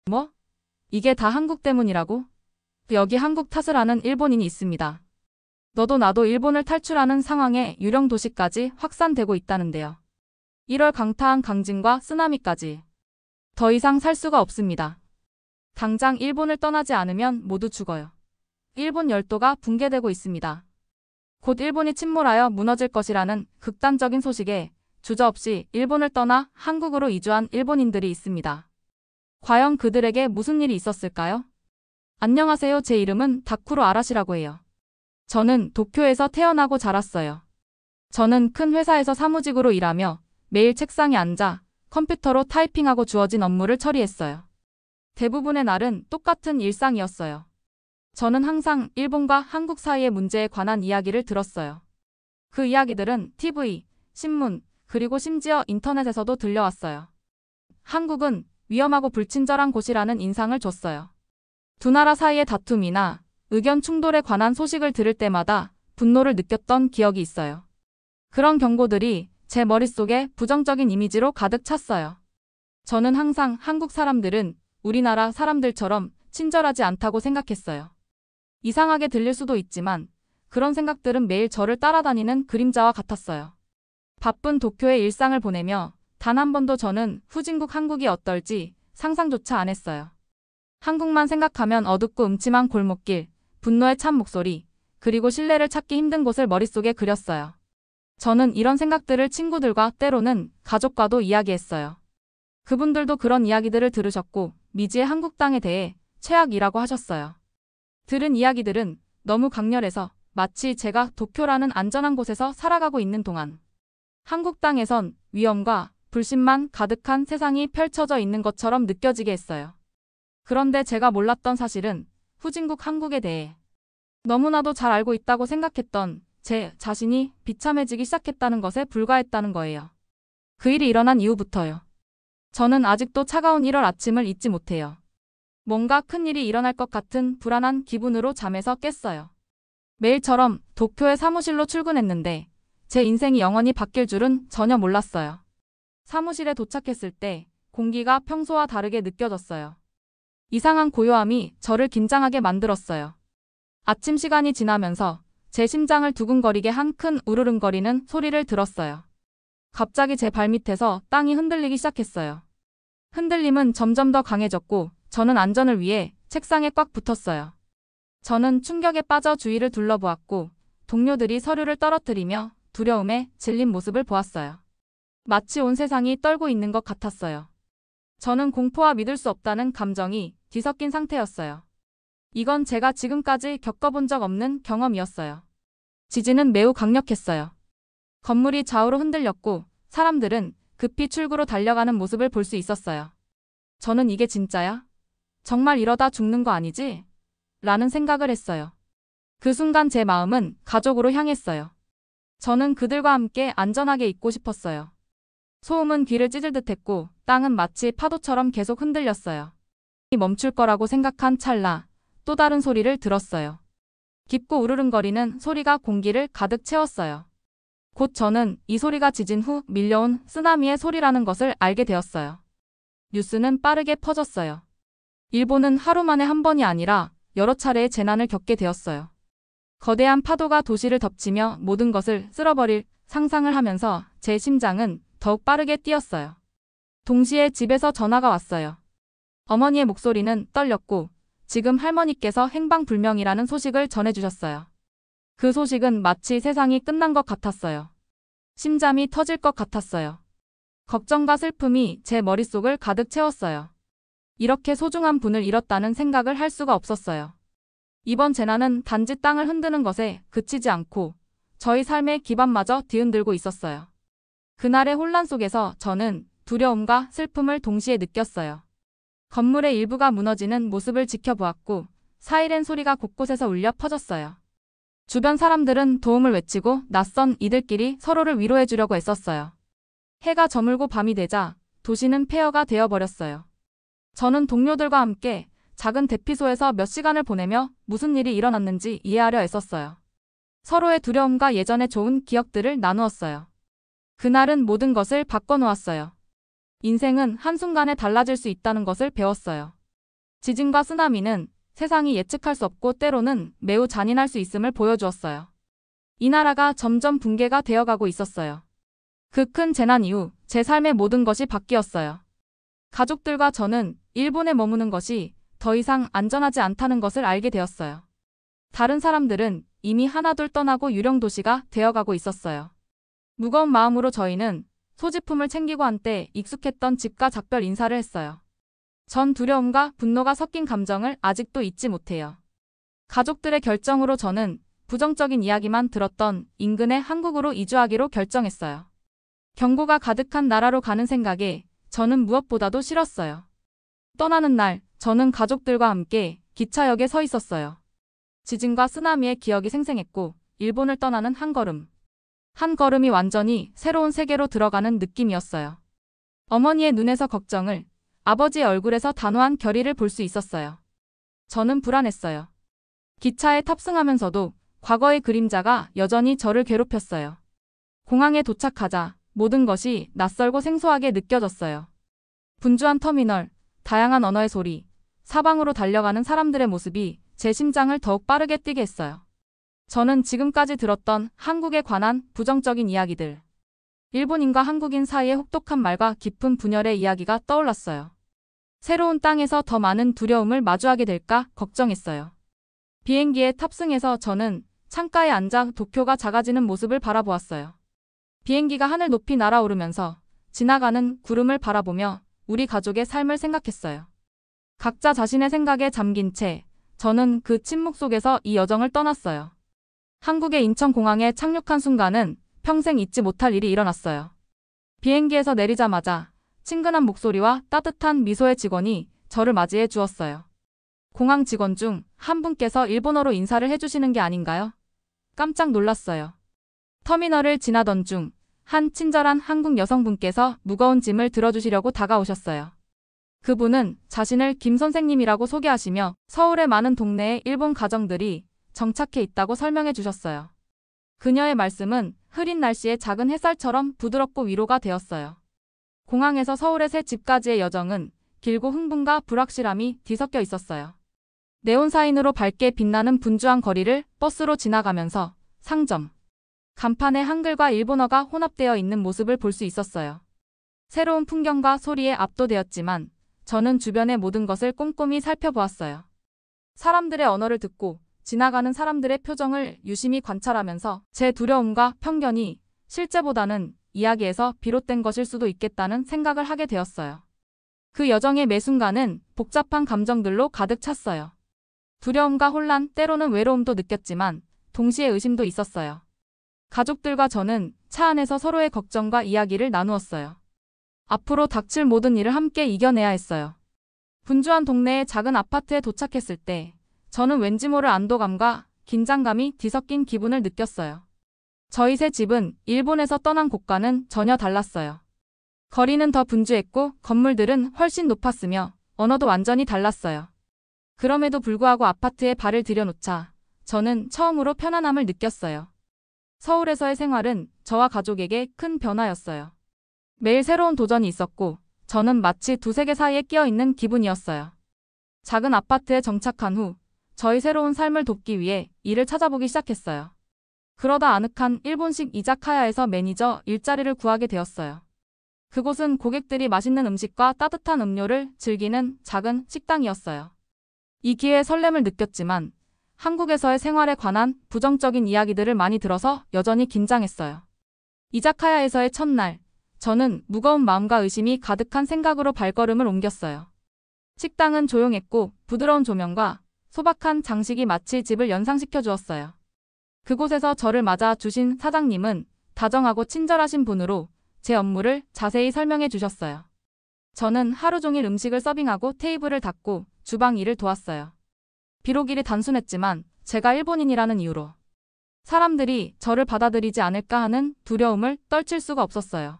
뭐? 이게 다 한국 때문이라고? 여기 한국 탓을 하는 일본인이 있습니다. 너도 나도 일본을 탈출하는 상황에 유령 도시까지 확산되고 있다는데요. 1월 강타한 강진과 쓰나미까지. 더 이상 살 수가 없습니다. 당장 일본을 떠나지 않으면 모두 죽어요. 일본 열도가 붕괴되고 있습니다. 곧 일본이 침몰하여 무너질 것이라는 극단적인 소식에 주저없이 일본을 떠나 한국으로 이주한 일본인들이 있습니다. 과연 그들에게 무슨 일이 있었을까요? 안녕하세요. 제 이름은 다쿠로 아라시라고 해요. 저는 도쿄에서 태어나고 자랐어요. 저는 큰 회사에서 사무직으로 일하며 매일 책상에 앉아 컴퓨터로 타이핑하고 주어진 업무를 처리했어요. 대부분의 날은 똑같은 일상이었어요. 저는 항상 일본과 한국 사이의 문제에 관한 이야기를 들었어요. 그 이야기들은 TV, 신문, 그리고 심지어 인터넷에서도 들려왔어요. 한국은 위험하고 불친절한 곳이라는 인상을 줬어요. 두 나라 사이의 다툼이나 의견 충돌에 관한 소식을 들을 때마다 분노를 느꼈던 기억이 있어요. 그런 경고들이 제 머릿속에 부정적인 이미지로 가득 찼어요. 저는 항상 한국 사람들은 우리나라 사람들처럼 친절하지 않다고 생각했어요. 이상하게 들릴 수도 있지만 그런 생각들은 매일 저를 따라다니는 그림자와 같았어요. 바쁜 도쿄의 일상을 보내며 단 한 번도 저는 후진국 한국이 어떨지 상상조차 안 했어요. 한국만 생각하면 어둡고 음침한 골목길, 분노의 찬 목소리, 그리고 신뢰를 찾기 힘든 곳을 머릿속에 그렸어요. 저는 이런 생각들을 친구들과 때로는 가족과도 이야기했어요. 그분들도 그런 이야기들을 들으셨고 미지의 한국 땅에 대해 최악이라고 하셨어요. 들은 이야기들은 너무 강렬해서 마치 제가 도쿄라는 안전한 곳에서 살아가고 있는 동안 한국 땅에선 위험과 불신만 가득한 세상이 펼쳐져 있는 것처럼 느껴지게 했어요. 그런데 제가 몰랐던 사실은 후진국 한국에 대해 너무나도 잘 알고 있다고 생각했던 제 자신이 비참해지기 시작했다는 것에 불과했다는 거예요. 그 일이 일어난 이후부터요. 저는 아직도 차가운 1월 아침을 잊지 못해요. 뭔가 큰일이 일어날 것 같은 불안한 기분으로 잠에서 깼어요. 매일처럼 도쿄의 사무실로 출근했는데 제 인생이 영원히 바뀔 줄은 전혀 몰랐어요. 사무실에 도착했을 때 공기가 평소와 다르게 느껴졌어요. 이상한 고요함이 저를 긴장하게 만들었어요. 아침 시간이 지나면서 제 심장을 두근거리게 한 큰 우르릉거리는 소리를 들었어요. 갑자기 제 발밑에서 땅이 흔들리기 시작했어요. 흔들림은 점점 더 강해졌고 저는 안전을 위해 책상에 꽉 붙었어요. 저는 충격에 빠져 주위를 둘러보았고 동료들이 서류를 떨어뜨리며 두려움에 질린 모습을 보았어요. 마치 온 세상이 떨고 있는 것 같았어요. 저는 공포와 믿을 수 없다는 감정이 뒤섞인 상태였어요. 이건 제가 지금까지 겪어본 적 없는 경험이었어요. 지진은 매우 강력했어요. 건물이 좌우로 흔들렸고 사람들은 급히 출구로 달려가는 모습을 볼 수 있었어요. 저는 이게 진짜야? 정말 이러다 죽는 거 아니지? 라는 생각을 했어요. 그 순간 제 마음은 가족으로 향했어요. 저는 그들과 함께 안전하게 있고 싶었어요. 소음은 귀를 찢을 듯했고 땅은 마치 파도처럼 계속 흔들렸어요. 멈출 거라고 생각한 찰나 또 다른 소리를 들었어요. 깊고 우르릉거리는 소리가 공기를 가득 채웠어요. 곧 저는 이 소리가 지진 후 밀려온 쓰나미의 소리라는 것을 알게 되었어요. 뉴스는 빠르게 퍼졌어요. 일본은 하루 만에 한 번이 아니라 여러 차례의 재난을 겪게 되었어요. 거대한 파도가 도시를 덮치며 모든 것을 쓸어버릴 상상을 하면서 제 심장은 더욱 빠르게 뛰었어요. 동시에 집에서 전화가 왔어요. 어머니의 목소리는 떨렸고 지금 할머니께서 행방불명이라는 소식을 전해주셨어요. 그 소식은 마치 세상이 끝난 것 같았어요. 심장이 터질 것 같았어요. 걱정과 슬픔이 제 머릿속을 가득 채웠어요. 이렇게 소중한 분을 잃었다는 생각을 할 수가 없었어요. 이번 재난은 단지 땅을 흔드는 것에 그치지 않고 저희 삶의 기반마저 뒤흔들고 있었어요. 그날의 혼란 속에서 저는 두려움과 슬픔을 동시에 느꼈어요. 건물의 일부가 무너지는 모습을 지켜보았고 사이렌 소리가 곳곳에서 울려 퍼졌어요. 주변 사람들은 도움을 외치고 낯선 이들끼리 서로를 위로해 주려고 애썼어요. 해가 저물고 밤이 되자 도시는 폐허가 되어버렸어요. 저는 동료들과 함께 작은 대피소에서 몇 시간을 보내며 무슨 일이 일어났는지 이해하려 애썼어요. 서로의 두려움과 예전의 좋은 기억들을 나누었어요. 그날은 모든 것을 바꿔놓았어요. 인생은 한순간에 달라질 수 있다는 것을 배웠어요. 지진과 쓰나미는 세상이 예측할 수 없고 때로는 매우 잔인할 수 있음을 보여주었어요. 이 나라가 점점 붕괴가 되어가고 있었어요. 그 큰 재난 이후 제 삶의 모든 것이 바뀌었어요. 가족들과 저는 일본에 머무는 것이 더 이상 안전하지 않다는 것을 알게 되었어요. 다른 사람들은 이미 하나둘 떠나고 유령 도시가 되어가고 있었어요. 무거운 마음으로 저희는 소지품을 챙기고 한때 익숙했던 집과 작별 인사를 했어요. 전 두려움과 분노가 섞인 감정을 아직도 잊지 못해요. 가족들의 결정으로 저는 부정적인 이야기만 들었던 인근의 한국으로 이주하기로 결정했어요. 경고가 가득한 나라로 가는 생각에 저는 무엇보다도 싫었어요. 떠나는 날, 저는 가족들과 함께 기차역에 서 있었어요. 지진과 쓰나미의 기억이 생생했고 일본을 떠나는 한 걸음. 한 걸음이 완전히 새로운 세계로 들어가는 느낌이었어요. 어머니의 눈에서 걱정을, 아버지의 얼굴에서 단호한 결의를 볼 수 있었어요. 저는 불안했어요. 기차에 탑승하면서도 과거의 그림자가 여전히 저를 괴롭혔어요. 공항에 도착하자 모든 것이 낯설고 생소하게 느껴졌어요. 분주한 터미널, 다양한 언어의 소리, 사방으로 달려가는 사람들의 모습이 제 심장을 더욱 빠르게 뛰게 했어요. 저는 지금까지 들었던 한국에 관한 부정적인 이야기들, 일본인과 한국인 사이의 혹독한 말과 깊은 분열의 이야기가 떠올랐어요. 새로운 땅에서 더 많은 두려움을 마주하게 될까 걱정했어요. 비행기에 탑승해서 저는 창가에 앉아 도쿄가 작아지는 모습을 바라보았어요. 비행기가 하늘 높이 날아오르면서 지나가는 구름을 바라보며 우리 가족의 삶을 생각했어요. 각자 자신의 생각에 잠긴 채 저는 그 침묵 속에서 이 여정을 떠났어요. 한국의 인천공항에 착륙한 순간은 평생 잊지 못할 일이 일어났어요. 비행기에서 내리자마자 친근한 목소리와 따뜻한 미소의 직원이 저를 맞이해 주었어요. 공항 직원 중 한 분께서 일본어로 인사를 해주시는 게 아닌가요? 깜짝 놀랐어요. 터미널을 지나던 중 한 친절한 한국 여성분께서 무거운 짐을 들어주시려고 다가오셨어요. 그분은 자신을 김 선생님이라고 소개하시며 서울의 많은 동네에 일본 가정들이 정착해 있다고 설명해 주셨어요. 그녀의 말씀은 흐린 날씨의 작은 햇살처럼 부드럽고 위로가 되었어요. 공항에서 서울의 새 집까지의 여정은 길고 흥분과 불확실함이 뒤섞여 있었어요. 네온사인으로 밝게 빛나는 분주한 거리를 버스로 지나가면서 상점, 간판에 한글과 일본어가 혼합되어 있는 모습을 볼 수 있었어요. 새로운 풍경과 소리에 압도되었지만 저는 주변의 모든 것을 꼼꼼히 살펴보았어요. 사람들의 언어를 듣고 지나가는 사람들의 표정을 유심히 관찰하면서 제 두려움과 편견이 실제보다는 이야기에서 비롯된 것일 수도 있겠다는 생각을 하게 되었어요. 그 여정의 매 순간은 복잡한 감정들로 가득 찼어요. 두려움과 혼란, 때로는 외로움도 느꼈지만 동시에 의심도 있었어요. 가족들과 저는 차 안에서 서로의 걱정과 이야기를 나누었어요. 앞으로 닥칠 모든 일을 함께 이겨내야 했어요. 분주한 동네의 작은 아파트에 도착했을 때 저는 왠지 모를 안도감과 긴장감이 뒤섞인 기분을 느꼈어요. 저희 새 집은 일본에서 떠난 곳과는 전혀 달랐어요. 거리는 더 분주했고 건물들은 훨씬 높았으며 언어도 완전히 달랐어요. 그럼에도 불구하고 아파트에 발을 들여놓자 저는 처음으로 편안함을 느꼈어요. 서울에서의 생활은 저와 가족에게 큰 변화였어요. 매일 새로운 도전이 있었고 저는 마치 두 세계 사이에 끼어있는 기분이었어요. 작은 아파트에 정착한 후 저희 새로운 삶을 돕기 위해 일을 찾아보기 시작했어요. 그러다 아늑한 일본식 이자카야에서 매니저 일자리를 구하게 되었어요. 그곳은 고객들이 맛있는 음식과 따뜻한 음료를 즐기는 작은 식당이었어요. 이 기회에 설렘을 느꼈지만 한국에서의 생활에 관한 부정적인 이야기들을 많이 들어서 여전히 긴장했어요. 이자카야에서의 첫날, 저는 무거운 마음과 의심이 가득한 생각으로 발걸음을 옮겼어요. 식당은 조용했고 부드러운 조명과 소박한 장식이 마치 집을 연상시켜 주었어요. 그곳에서 저를 맞아 주신 사장님은 다정하고 친절하신 분으로 제 업무를 자세히 설명해 주셨어요. 저는 하루 종일 음식을 서빙하고 테이블을 닦고 주방 일을 도왔어요. 비록 일이 단순했지만 제가 일본인이라는 이유로 사람들이 저를 받아들이지 않을까 하는 두려움을 떨칠 수가 없었어요.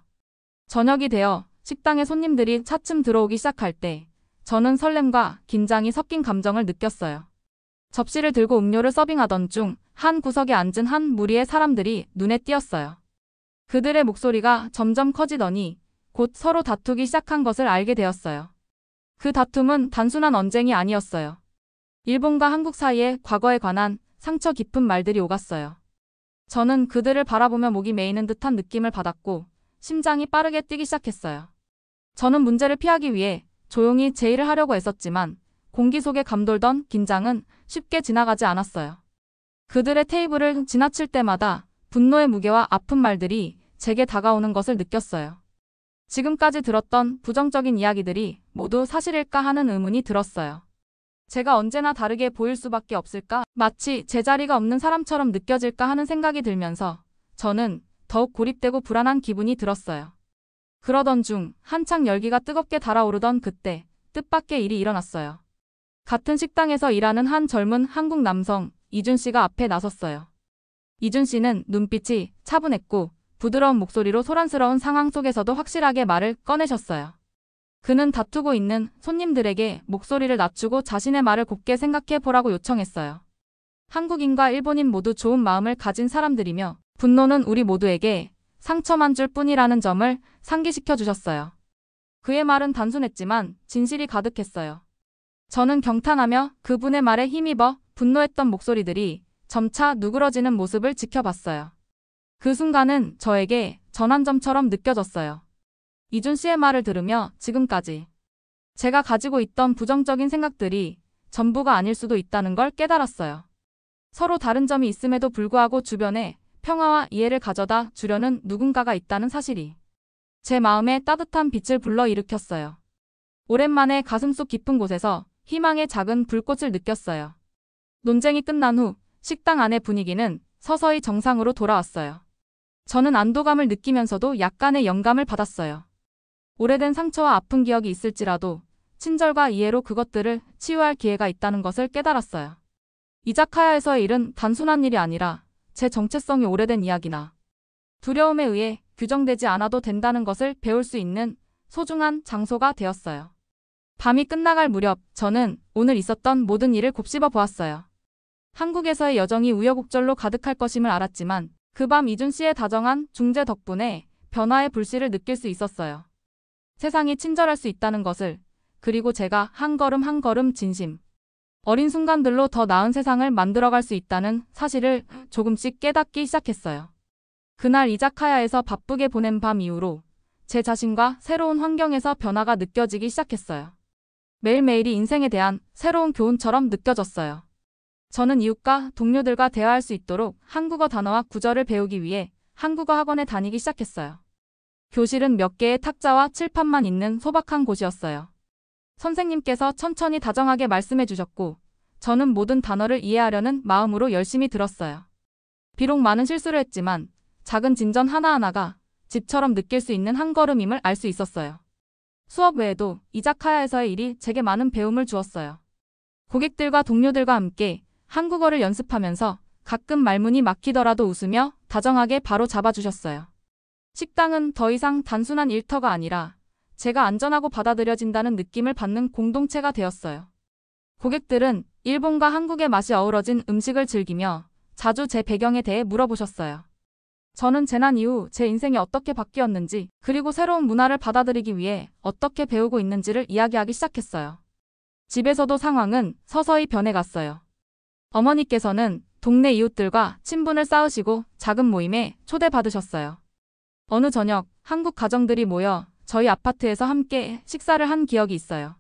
저녁이 되어 식당에 손님들이 차츰 들어오기 시작할 때 저는 설렘과 긴장이 섞인 감정을 느꼈어요. 접시를 들고 음료를 서빙하던 중 한 구석에 앉은 한 무리의 사람들이 눈에 띄었어요. 그들의 목소리가 점점 커지더니 곧 서로 다투기 시작한 것을 알게 되었어요. 그 다툼은 단순한 언쟁이 아니었어요. 일본과 한국 사이의 과거에 관한 상처 깊은 말들이 오갔어요. 저는 그들을 바라보며 목이 메이는 듯한 느낌을 받았고 심장이 빠르게 뛰기 시작했어요. 저는 문제를 피하기 위해 조용히 제 일을 하려고 애썼지만 공기 속에 감돌던 긴장은 쉽게 지나가지 않았어요. 그들의 테이블을 지나칠 때마다 분노의 무게와 아픈 말들이 제게 다가오는 것을 느꼈어요. 지금까지 들었던 부정적인 이야기들이 모두 사실일까 하는 의문이 들었어요. 제가 언제나 다르게 보일 수밖에 없을까? 마치 제 자리가 없는 사람처럼 느껴질까 하는 생각이 들면서 저는 더욱 고립되고 불안한 기분이 들었어요. 그러던 중 한창 열기가 뜨겁게 달아오르던 그때 뜻밖의 일이 일어났어요. 같은 식당에서 일하는 한 젊은 한국 남성 이준 씨가 앞에 나섰어요. 이준 씨는 눈빛이 차분했고 부드러운 목소리로 소란스러운 상황 속에서도 확실하게 말을 꺼내셨어요. 그는 다투고 있는 손님들에게 목소리를 낮추고 자신의 말을 곱게 생각해 보라고 요청했어요. 한국인과 일본인 모두 좋은 마음을 가진 사람들이며 분노는 우리 모두에게 상처만 줄 뿐이라는 점을 상기시켜 주셨어요. 그의 말은 단순했지만 진실이 가득했어요. 저는 경탄하며 그분의 말에 힘입어 분노했던 목소리들이 점차 누그러지는 모습을 지켜봤어요. 그 순간은 저에게 전환점처럼 느껴졌어요. 이준 씨의 말을 들으며 지금까지 제가 가지고 있던 부정적인 생각들이 전부가 아닐 수도 있다는 걸 깨달았어요. 서로 다른 점이 있음에도 불구하고 주변에 평화와 이해를 가져다 주려는 누군가가 있다는 사실이 제 마음에 따뜻한 빛을 불러일으켰어요. 오랜만에 가슴속 깊은 곳에서 희망의 작은 불꽃을 느꼈어요. 논쟁이 끝난 후 식당 안의 분위기는 서서히 정상으로 돌아왔어요. 저는 안도감을 느끼면서도 약간의 영감을 받았어요. 오래된 상처와 아픈 기억이 있을지라도 친절과 이해로 그것들을 치유할 기회가 있다는 것을 깨달았어요. 이자카야에서의 일은 단순한 일이 아니라 제 정체성이 오래된 이야기나 두려움에 의해 규정되지 않아도 된다는 것을 배울 수 있는 소중한 장소가 되었어요. 밤이 끝나갈 무렵 저는 오늘 있었던 모든 일을 곱씹어 보았어요. 한국에서의 여정이 우여곡절로 가득할 것임을 알았지만 그 밤 이준 씨의 다정한 중재 덕분에 변화의 불씨를 느낄 수 있었어요. 세상이 친절할 수 있다는 것을, 그리고 제가 한 걸음 한 걸음 진심 어린 순간들로 더 나은 세상을 만들어갈 수 있다는 사실을 조금씩 깨닫기 시작했어요. 그날 이자카야에서 바쁘게 보낸 밤 이후로 제 자신과 새로운 환경에서 변화가 느껴지기 시작했어요. 매일매일이 인생에 대한 새로운 교훈처럼 느껴졌어요. 저는 이웃과 동료들과 대화할 수 있도록 한국어 단어와 구절을 배우기 위해 한국어 학원에 다니기 시작했어요. 교실은 몇 개의 탁자와 칠판만 있는 소박한 곳이었어요. 선생님께서 천천히 다정하게 말씀해 주셨고 저는 모든 단어를 이해하려는 마음으로 열심히 들었어요. 비록 많은 실수를 했지만 작은 진전 하나하나가 집처럼 느낄 수 있는 한 걸음임을 알 수 있었어요. 수업 외에도 이자카야에서의 일이 제게 많은 배움을 주었어요. 고객들과 동료들과 함께 한국어를 연습하면서 가끔 말문이 막히더라도 웃으며 다정하게 바로 잡아주셨어요. 식당은 더 이상 단순한 일터가 아니라 제가 안전하고 받아들여진다는 느낌을 받는 공동체가 되었어요. 고객들은 일본과 한국의 맛이 어우러진 음식을 즐기며 자주 제 배경에 대해 물어보셨어요. 저는 재난 이후 제 인생이 어떻게 바뀌었는지, 그리고 새로운 문화를 받아들이기 위해 어떻게 배우고 있는지를 이야기하기 시작했어요. 집에서도 상황은 서서히 변해갔어요. 어머니께서는 동네 이웃들과 친분을 쌓으시고 작은 모임에 초대받으셨어요. 어느 저녁 한국 가정들이 모여 저희 아파트에서 함께 식사를 한 기억이 있어요.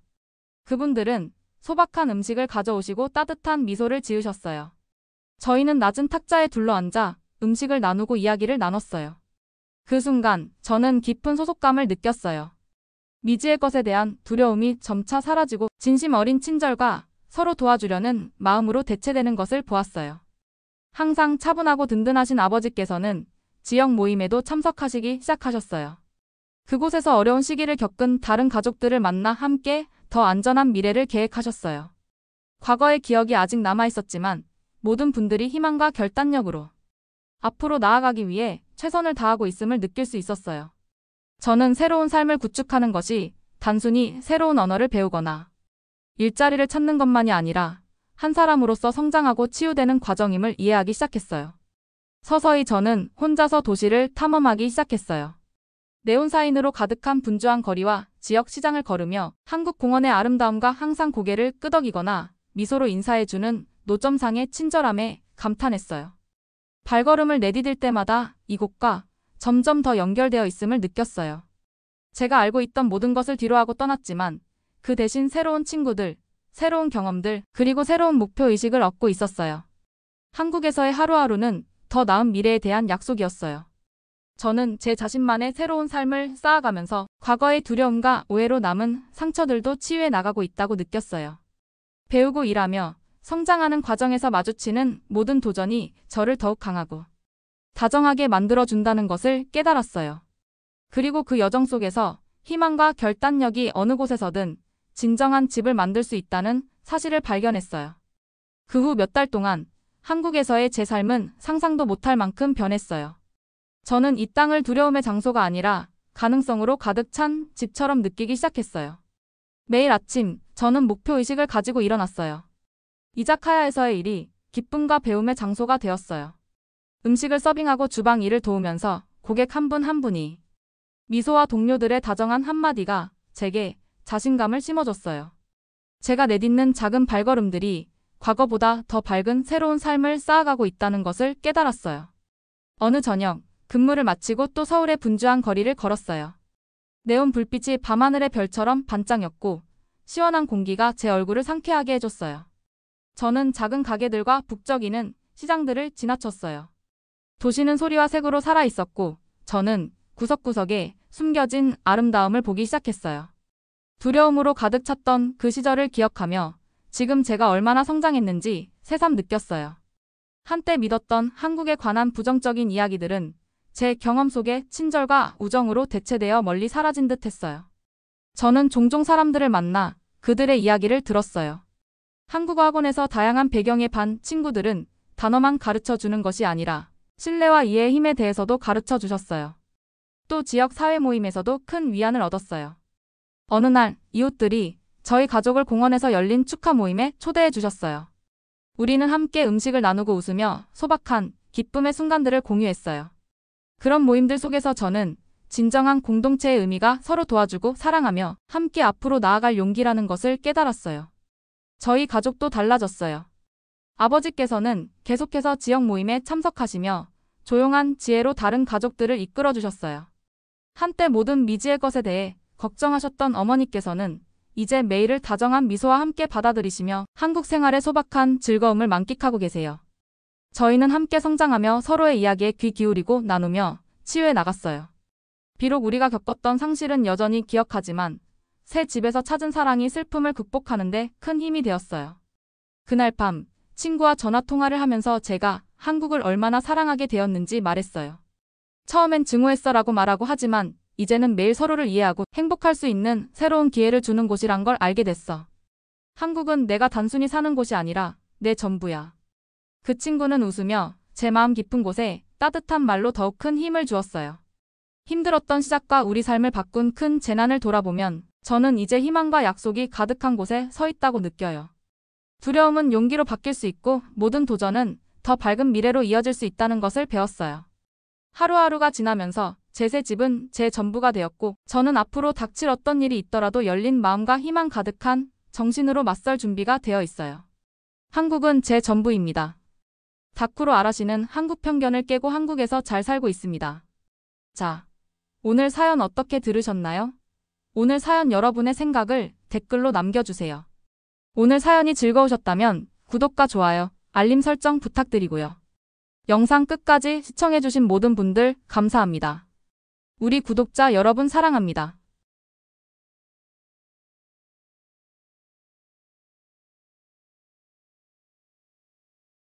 그분들은 소박한 음식을 가져오시고 따뜻한 미소를 지으셨어요. 저희는 낮은 탁자에 둘러앉아 음식을 나누고 이야기를 나눴어요. 그 순간 저는 깊은 소속감을 느꼈어요. 미지의 것에 대한 두려움이 점차 사라지고 진심 어린 친절과 서로 도와주려는 마음으로 대체되는 것을 보았어요. 항상 차분하고 든든하신 아버지께서는 지역 모임에도 참석하시기 시작하셨어요. 그곳에서 어려운 시기를 겪은 다른 가족들을 만나 함께 더 안전한 미래를 계획하셨어요. 과거의 기억이 아직 남아있었지만 모든 분들이 희망과 결단력으로 앞으로 나아가기 위해 최선을 다하고 있음을 느낄 수 있었어요. 저는 새로운 삶을 구축하는 것이 단순히 새로운 언어를 배우거나 일자리를 찾는 것만이 아니라 한 사람으로서 성장하고 치유되는 과정임을 이해하기 시작했어요. 서서히 저는 혼자서 도시를 탐험하기 시작했어요. 네온사인으로 가득한 분주한 거리와 지역 시장을 걸으며 한국 공원의 아름다움과 항상 고개를 끄덕이거나 미소로 인사해주는 노점상의 친절함에 감탄했어요. 발걸음을 내디딜 때마다 이곳과 점점 더 연결되어 있음을 느꼈어요. 제가 알고 있던 모든 것을 뒤로하고 떠났지만 그 대신 새로운 친구들, 새로운 경험들, 그리고 새로운 목표의식을 얻고 있었어요. 한국에서의 하루하루는 더 나은 미래에 대한 약속이었어요. 저는 제 자신만의 새로운 삶을 쌓아가면서 과거의 두려움과 오해로 남은 상처들도 치유해 나가고 있다고 느꼈어요. 배우고 일하며 성장하는 과정에서 마주치는 모든 도전이 저를 더욱 강하고 다정하게 만들어준다는 것을 깨달았어요. 그리고 그 여정 속에서 희망과 결단력이 어느 곳에서든 진정한 집을 만들 수 있다는 사실을 발견했어요. 그 후 몇 달 동안 한국에서의 제 삶은 상상도 못할 만큼 변했어요. 저는 이 땅을 두려움의 장소가 아니라 가능성으로 가득 찬 집처럼 느끼기 시작했어요. 매일 아침 저는 목표의식을 가지고 일어났어요. 이자카야에서의 일이 기쁨과 배움의 장소가 되었어요. 음식을 서빙하고 주방 일을 도우면서 고객 한 분 한 분이 미소와 동료들의 다정한 한마디가 제게 자신감을 심어줬어요. 제가 내딛는 작은 발걸음들이 과거보다 더 밝은 새로운 삶을 쌓아가고 있다는 것을 깨달았어요. 어느 저녁 근무를 마치고 또 서울의 분주한 거리를 걸었어요. 네온 불빛이 밤하늘의 별처럼 반짝였고 시원한 공기가 제 얼굴을 상쾌하게 해줬어요. 저는 작은 가게들과 북적이는 시장들을 지나쳤어요. 도시는 소리와 색으로 살아있었고 저는 구석구석에 숨겨진 아름다움을 보기 시작했어요. 두려움으로 가득 찼던 그 시절을 기억하며 지금 제가 얼마나 성장했는지 새삼 느꼈어요. 한때 믿었던 한국에 관한 부정적인 이야기들은 제 경험 속에 친절과 우정으로 대체되어 멀리 사라진 듯 했어요. 저는 종종 사람들을 만나 그들의 이야기를 들었어요. 한국어 학원에서 다양한 배경의 반 친구들은 단어만 가르쳐 주는 것이 아니라 신뢰와 이해의 힘에 대해서도 가르쳐 주셨어요. 또 지역 사회 모임에서도 큰 위안을 얻었어요. 어느 날 이웃들이 저희 가족을 공원에서 열린 축하 모임에 초대해 주셨어요. 우리는 함께 음식을 나누고 웃으며 소박한 기쁨의 순간들을 공유했어요. 그런 모임들 속에서 저는 진정한 공동체의 의미가 서로 도와주고 사랑하며 함께 앞으로 나아갈 용기라는 것을 깨달았어요. 저희 가족도 달라졌어요. 아버지께서는 계속해서 지역 모임에 참석하시며 조용한 지혜로 다른 가족들을 이끌어 주셨어요. 한때 모든 미지의 것에 대해 걱정하셨던 어머니께서는 이제 매일을 다정한 미소와 함께 받아들이시며 한국 생활의 소박한 즐거움을 만끽하고 계세요. 저희는 함께 성장하며 서로의 이야기에 귀 기울이고 나누며 치유해 나갔어요. 비록 우리가 겪었던 상실은 여전히 기억하지만 새 집에서 찾은 사랑이 슬픔을 극복하는 데 큰 힘이 되었어요. 그날 밤 친구와 전화 통화를 하면서 제가 한국을 얼마나 사랑하게 되었는지 말했어요. 처음엔 증오했어라고 말하고 하지만 이제는 매일 서로를 이해하고 행복할 수 있는 새로운 기회를 주는 곳이란 걸 알게 됐어. 한국은 내가 단순히 사는 곳이 아니라 내 전부야. 그 친구는 웃으며 제 마음 깊은 곳에 따뜻한 말로 더욱 큰 힘을 주었어요. 힘들었던 시작과 우리 삶을 바꾼 큰 재난을 돌아보면 저는 이제 희망과 약속이 가득한 곳에 서 있다고 느껴요. 두려움은 용기로 바뀔 수 있고 모든 도전은 더 밝은 미래로 이어질 수 있다는 것을 배웠어요. 하루하루가 지나면서 제 새 집은 제 전부가 되었고 저는 앞으로 닥칠 어떤 일이 있더라도 열린 마음과 희망 가득한 정신으로 맞설 준비가 되어 있어요. 한국은 제 전부입니다. 다쿠로 아라시는 한국 편견을 깨고 한국에서 잘 살고 있습니다. 자, 오늘 사연 어떻게 들으셨나요? 오늘 사연 여러분의 생각을 댓글로 남겨주세요. 오늘 사연이 즐거우셨다면 구독과 좋아요, 알림 설정 부탁드리고요. 영상 끝까지 시청해주신 모든 분들 감사합니다. 우리 구독자 여러분 사랑합니다.